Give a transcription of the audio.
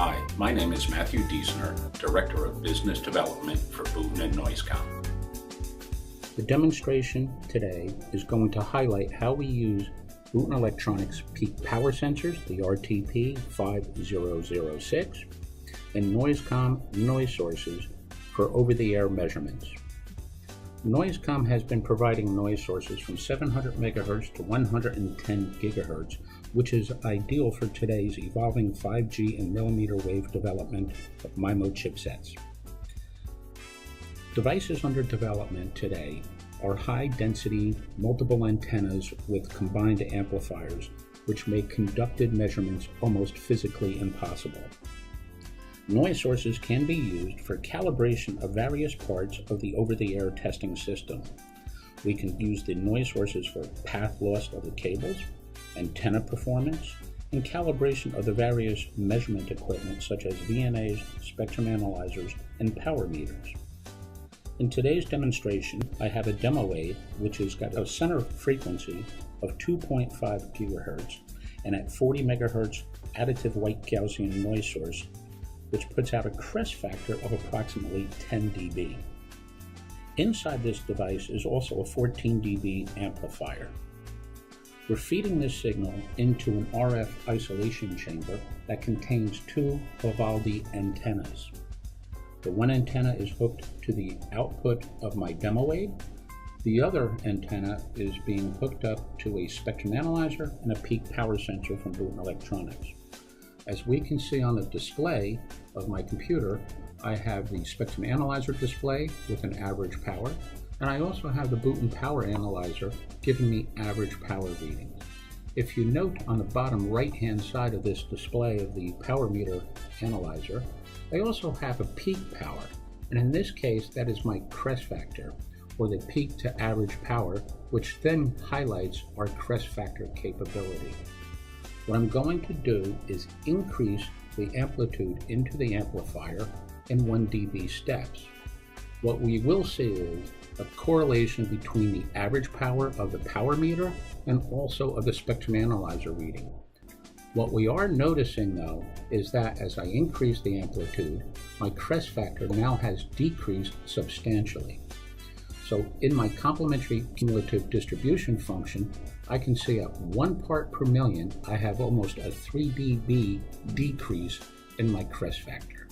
Hi, my name is Matthew Diesner, Director of Business Development for Boonton and Noisecom. The demonstration today is going to highlight how we use Boonton Electronics peak power sensors, the RTP5006, and Noisecom noise sources for over-the-air measurements. Noisecom has been providing noise sources from 700 MHz to 110 GHz, which is ideal for today's evolving 5G and millimeter wave development of MIMO chipsets. Devices under development today are high-density multiple antennas with combined amplifiers, which make conducted measurements almost physically impossible. Noise sources can be used for calibration of various parts of the over-the-air testing system. We can use the noise sources for path loss of the cables, antenna performance, and calibration of the various measurement equipment such as VNAs, spectrum analyzers, and power meters. In today's demonstration, I have a demo aid which has got a center frequency of 2.5 GHz and at 40 MHz additive white Gaussian noise source, which puts out a crest factor of approximately 10 dB. Inside this device is also a 14 dB amplifier. We're feeding this signal into an RF isolation chamber that contains two Vivaldi antennas. The one antenna is hooked to the output of my demo aid. The other antenna is being hooked up to a spectrum analyzer and a peak power sensor from Boonton Electronics. As we can see on the display of my computer, I have the spectrum analyzer display with an average power, and I also have the Boonton power analyzer giving me average power readings. If you note on the bottom right-hand side of this display of the power meter analyzer, I also have a peak power, and in this case that is my crest factor, or the peak to average power, which then highlights our crest factor capability. What I'm going to do is increase the amplitude into the amplifier in 1 dB steps. What we will see is a correlation between the average power of the power meter and also of the spectrum analyzer reading. What we are noticing though is that as I increase the amplitude, my crest factor now has decreased substantially. So in my complementary cumulative distribution function, I can see at 1 part per million, I have almost a 3 dB decrease in my crest factor.